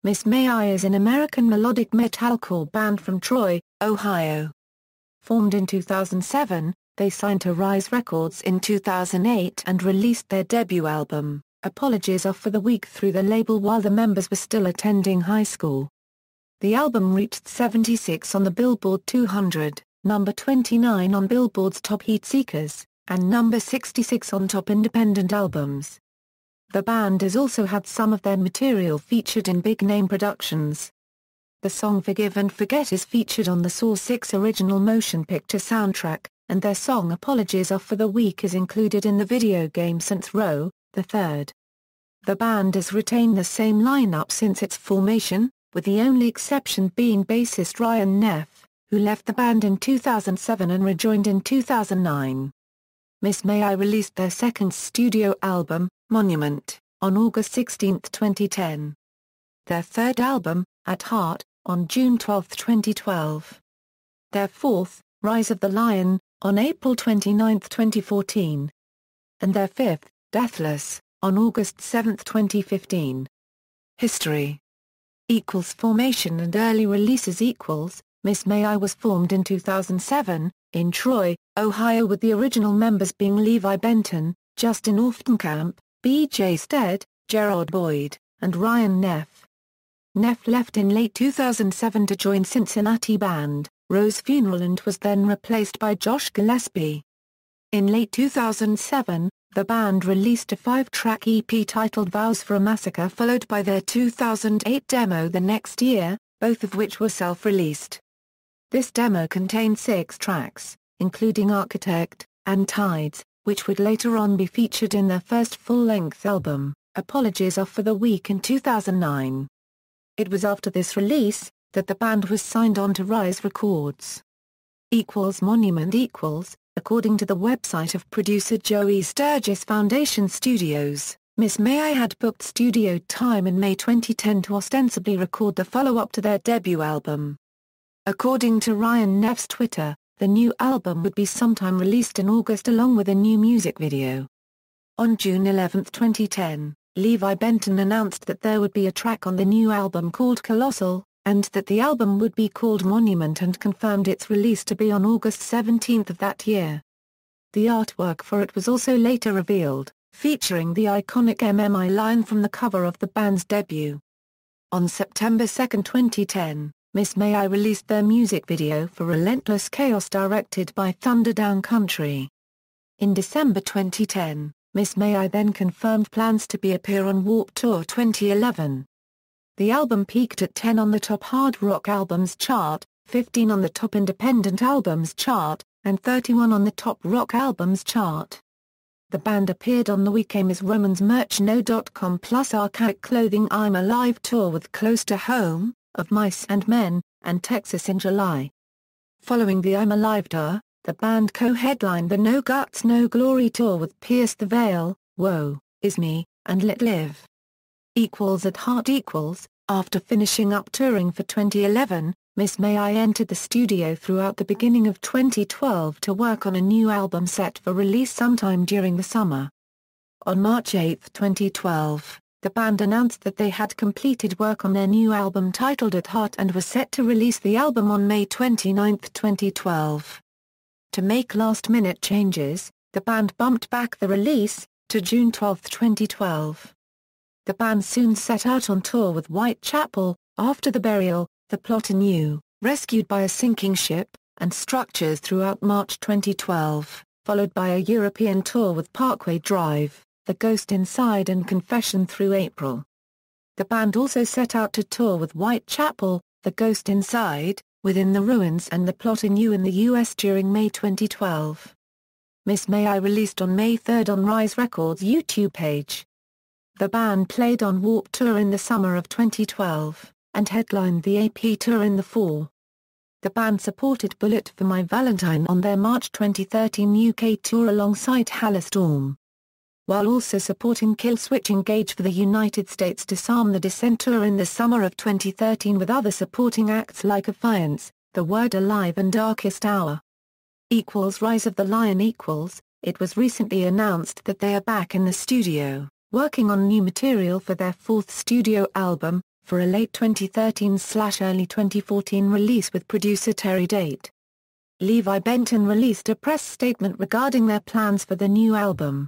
Miss May I is an American melodic metalcore band from Troy, Ohio. Formed in 2007, they signed to Rise Records in 2008 and released their debut album, Apologies Are for the Weak, through the label while the members were still attending high school. The album reached 76 on the Billboard 200, number 29 on Billboard's Top Heatseekers, and number 66 on Top Independent Albums. The band has also had some of their material featured in big-name productions. The song Forgive and Forget is featured on the Saw 6 original motion picture soundtrack, and their song Apologies Are for the Weak is included in the video game Saints Row, the third. The band has retained the same lineup since its formation, with the only exception being bassist Ryan Neff, who left the band in 2007 and rejoined in 2009. Miss May I released their second studio album, Monument, on August 16, 2010. Their third album, At Heart, on June 12, 2012. Their fourth, Rise of the Lion, on April 29, 2014. And their fifth, Deathless, on August 7, 2015. History. Formation and early releases. Miss May I was formed in 2007, in Troy, Ohio, with the original members being Levi Benton, Justin Oftenkamp, B.J. Stead, Gerard Boyd, and Ryan Neff. Neff left in late 2007 to join Cincinnati band, Rose Funeral, and was then replaced by Josh Gillespie. In late 2007, the band released a 5-track EP titled Vows for a Massacre, followed by their 2008 demo the next year, both of which were self-released. This demo contained 6 tracks, including Architect and Tides, which would later on be featured in their first full-length album, Apologies Are for the Weak, in 2009. It was after this release that the band was signed on to Rise Records. Monument. According to the website of producer Joey Sturgis Foundation Studios, Miss May I had booked studio time in May 2010 to ostensibly record the follow-up to their debut album. According to Ryan Neff's Twitter, the new album would be sometime released in August along with a new music video. On June 11, 2010, Levi Benton announced that there would be a track on the new album called Colossal, and that the album would be called Monument, and confirmed its release to be on August 17 of that year. The artwork for it was also later revealed, featuring the iconic MMI line from the cover of the band's debut. On September 2, 2010, Miss May I released their music video for Relentless Chaos, directed by Thunderdown Country. In December 2010, Miss May I then confirmed plans to appear on Warped Tour 2011. The album peaked at 10 on the Top Hard Rock Albums chart, 15 on the Top Independent Albums chart, and 31 on the Top Rock Albums chart. The band appeared on the We Came As Romans merch No.com plus Archaic Clothing I'm Alive tour with Close to Home, Of Mice and Men, and Texas in July. Following the I'm Alive tour, the band co-headlined the No Guts No Glory tour with Pierce the Veil, Woe Is Me, and Let Live. At Heart. After finishing up touring for 2011, Miss May I entered the studio throughout the beginning of 2012 to work on a new album set for release sometime during the summer. On March 8, 2012, the band announced that they had completed work on their new album titled At Heart and were set to release the album on May 29, 2012. To make last-minute changes, the band bumped back the release to June 12, 2012. The band soon set out on tour with Whitechapel, After the Burial, The Plot Anew, Rescued by a Sinking Ship, and Structures throughout March 2012, followed by a European tour with Parkway Drive, The Ghost Inside and Confession through April. The band also set out to tour with Whitechapel, The Ghost Inside, Within the Ruins and The Plot Anew in the US during May 2012. Miss May I released on May 3 on Rise Records' YouTube page. The band played on Warped Tour in the summer of 2012, and headlined the AP Tour in the fall. The band supported Bullet for My Valentine on their March 2013 UK tour alongside Halestorm, while also supporting Killswitch Engage for the United States Disarm the Descent tour in the summer of 2013 with other supporting acts like Affiance, The Word Alive and Darkest Hour. Rise of the Lion. It was recently announced that they are back in the studio, working on new material for their fourth studio album, for a late 2013/early 2014 release with producer Terry Date. Levi Benton released a press statement regarding their plans for the new album.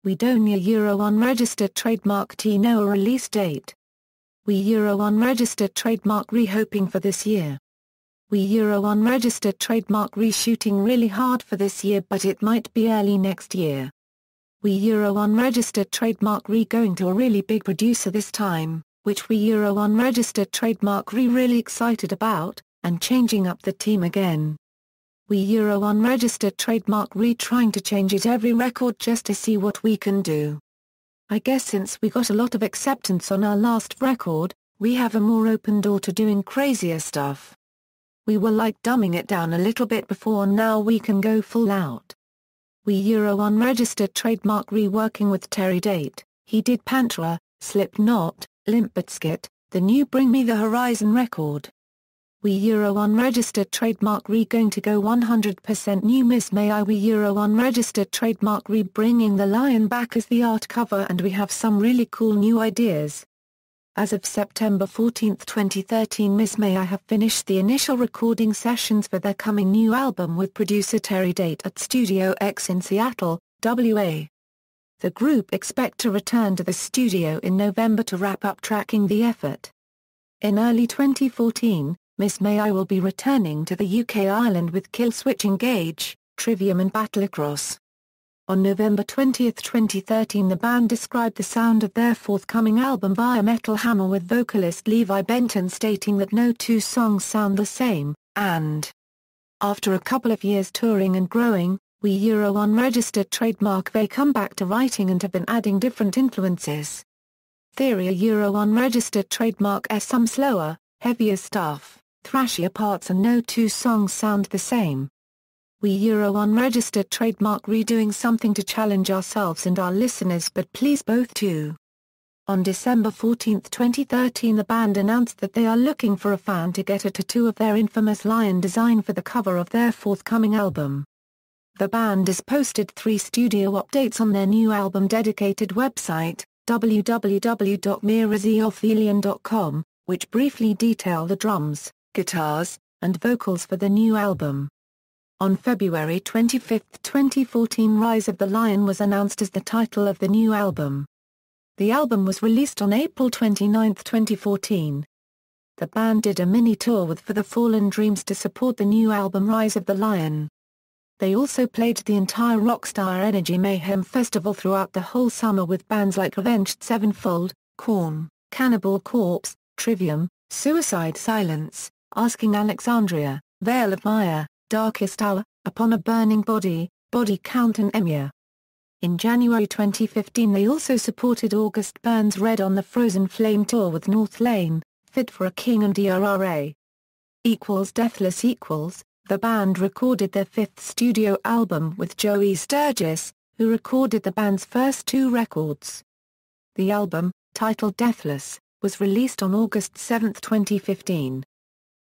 We don't unregistered trademark no release date. We unregistered trademark hoping for this year. We unregistered trademark shooting really hard for this year, but it might be early next year. We unregistered trademark going to a really big producer this time, which we unregistered trademark really excited about, and changing up the team again. We unregistered trademark trying to change it every record just to see what we can do. I guess since we got a lot of acceptance on our last record, we have a more open door to doing crazier stuff. We were like dumbing it down a little bit before, now we can go full out. We unregistered trademark working with Terry Date. He did Pantera, Slipknot, Limp Bizkit, the new Bring Me the Horizon record. We unregistered trademark going to go 100% new Miss May I. We unregistered trademark bringing the lion back as the art cover, and we have some really cool new ideas. As of September 14, 2013, Miss May I have finished the initial recording sessions for their coming new album with producer Terry Date at Studio X in Seattle, WA. The group expect to return to the studio in November to wrap up tracking the effort. In early 2014, Miss May I will be returning to the UK Ireland with Killswitch Engage, Trivium and Battlecross. On November 20, 2013, the band described the sound of their forthcoming album via Metal Hammer, with vocalist Levi Benton stating that no two songs sound the same, and after a couple of years touring and growing, we unregistered trademark they come back to writing and have been adding different influences. Theory unregistered trademark some slower, heavier stuff, thrashier parts, and no two songs sound the same. We unregistered trademark redoing something to challenge ourselves and our listeners, but please both too. On December 14, 2013, the band announced that they are looking for a fan to get a tattoo of their infamous lion design for the cover of their forthcoming album. The band has posted 3 studio updates on their new album dedicated website, www.mirazeothelian.com, which briefly detail the drums, guitars, and vocals for the new album. On February 25, 2014, Rise of the Lion was announced as the title of the new album. The album was released on April 29, 2014. The band did a mini tour with For the Fallen Dreams to support the new album Rise of the Lion. They also played the entire Rockstar Energy Mayhem Festival throughout the whole summer with bands like Avenged Sevenfold, Korn, Cannibal Corpse, Trivium, Suicide Silence, Asking Alexandria, Veil of Fire, Darkest Hour, Upon a Burning Body, Body Count, and Emia. In January 2015, they also supported August Burns Red on the Frozen Flame tour with North Lane, Fit for a King, and DRRA. Deathless. The band recorded their 5th studio album with Joey Sturgis, who recorded the band's first 2 records. The album, titled Deathless, was released on August 7, 2015.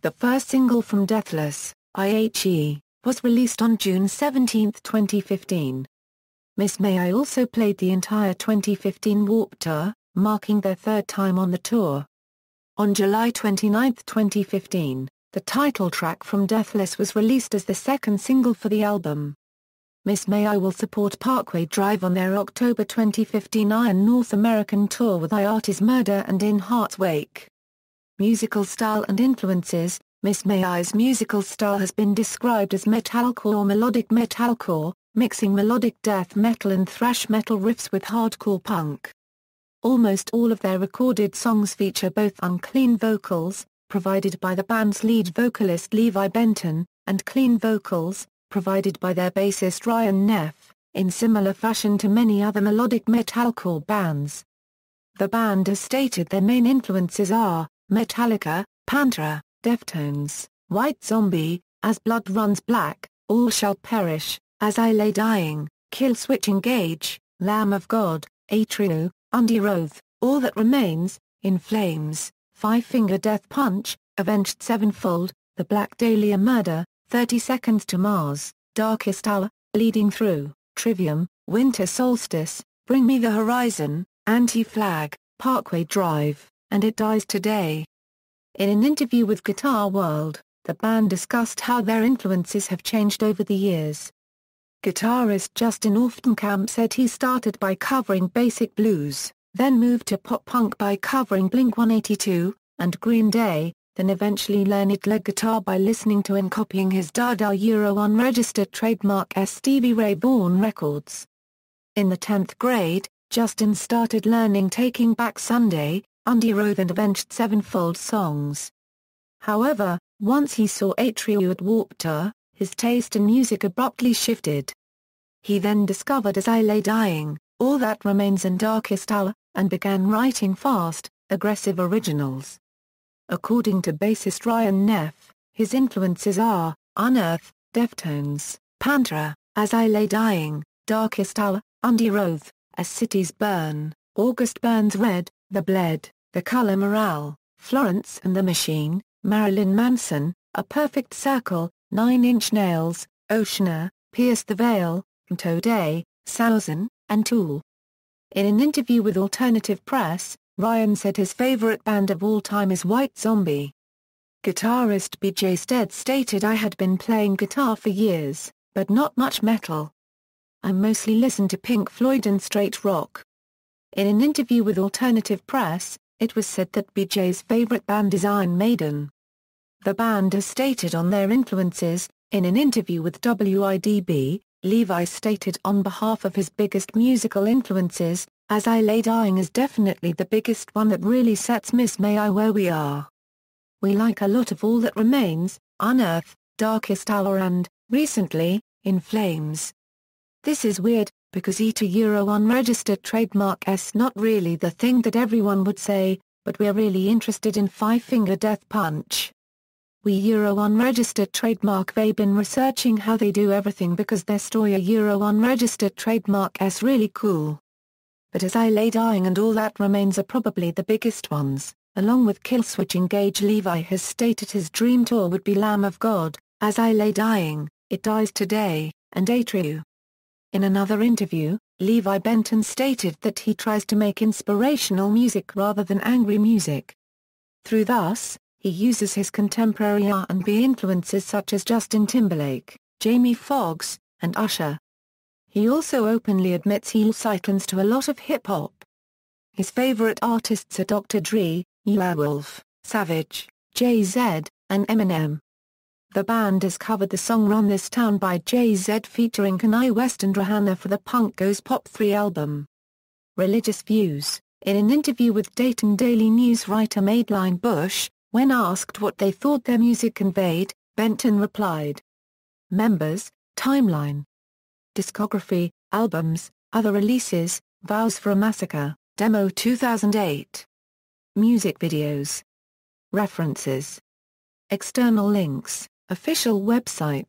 The first single from Deathless, IHE, was released on June 17, 2015. Miss May I also played the entire 2015 Warped Tour, marking their 3rd time on the tour. On July 29, 2015, the title track from Deathless was released as the 2nd single for the album. Miss May I will support Parkway Drive on their October 2015 Iron North American tour with Iartis Murder and In Heart's Wake. Musical style and influences. Miss May I's musical style has been described as metalcore or melodic metalcore, mixing melodic death metal and thrash metal riffs with hardcore punk. Almost all of their recorded songs feature both unclean vocals, provided by the band's lead vocalist Levi Benton, and clean vocals, provided by their bassist Ryan Neff, in similar fashion to many other melodic metalcore bands. The band has stated their main influences are Metallica, Pantera, Deftones, White Zombie, As Blood Runs Black, All Shall Perish, As I Lay Dying, Killswitch Engage, Lamb of God, Atrio, Under Oath, All That Remains, In Flames, Five Finger Death Punch, Avenged Sevenfold, The Black Dahlia Murder, 30 Seconds to Mars, Darkest Hour, Bleeding Through, Trivium, Winter Solstice, Bring Me the Horizon, Anti-Flag, Parkway Drive. and it dies today. In an interview with Guitar World, the band discussed how their influences have changed over the years. Guitarist Justin Oftenkamp said he started by covering basic blues, then moved to pop-punk by covering Blink-182 and Green Day, then eventually learned lead guitar by listening to and copying his Dada Euro unregistered trademark Stevie Ray Vaughan records. In the 10th grade, Justin started learning Taking Back Sunday, Underoath and Avenged Sevenfold songs. However, once he saw Atreyu at Warped Tour, his taste in music abruptly shifted. He then discovered As I Lay Dying, All That Remains and Darkest Hour, and began writing fast, aggressive originals. According to bassist Ryan Neff, his influences are Unearth, Deftones, Pantera, As I Lay Dying, Darkest Hour, Underoath, As Cities Burn, August Burns Red, The Bled, The Color Morale, Florence and the Machine, Marilyn Manson, A Perfect Circle, 9 Inch Nails, Oceaner, Pierce the Veil, Today, Sausen, and Tool. In an interview with Alternative Press, Ryan said his favorite band of all time is White Zombie. Guitarist BJ Stead stated, I had been playing guitar for years, but not much metal. I mostly listened to Pink Floyd and straight rock. In an interview with Alternative Press, it was said that BJ's favorite band is Iron Maiden. The band has stated on their influences. In an interview with WIDB, Levi stated on behalf of his biggest musical influences, As I Lay Dying is definitely the biggest one that really sets Miss May I where we are. We like a lot of All That Remains, Unearth, Darkest Hour and, recently, In Flames. This is weird, because ETA Euro unregistered trademark S not really the thing that everyone would say, but we're really interested in Five Finger Death Punch. We Euro unregistered trademark they been researching how they do everything because their story Euro unregistered trademark S really cool. But As I Lay Dying and All That Remains are probably the biggest ones, along with Killswitch Engage. Levi has stated his dream tour would be Lamb of God, As I Lay Dying, It Dies Today, and Atreyu. In another interview, Levi Benton stated that he tries to make inspirational music rather than angry music. Through thus, he uses his contemporary R&B influences such as Justin Timberlake, Jamie Foxx, and Usher. He also openly admits he listens to a lot of hip-hop. His favorite artists are Dr. Dre, Wolf, Savage, Jay-Z, and Eminem. The band has covered the song Run This Town by Jay-Z featuring Kanye West and Rihanna for the Punk Goes Pop 3 album. Religious views. In an interview with Dayton Daily News writer Madeline Bush, when asked what they thought their music conveyed, Benton replied. Members, timeline. Discography, albums, other releases, Vows for a Massacre, Demo 2008. Music videos. References. External links, official website.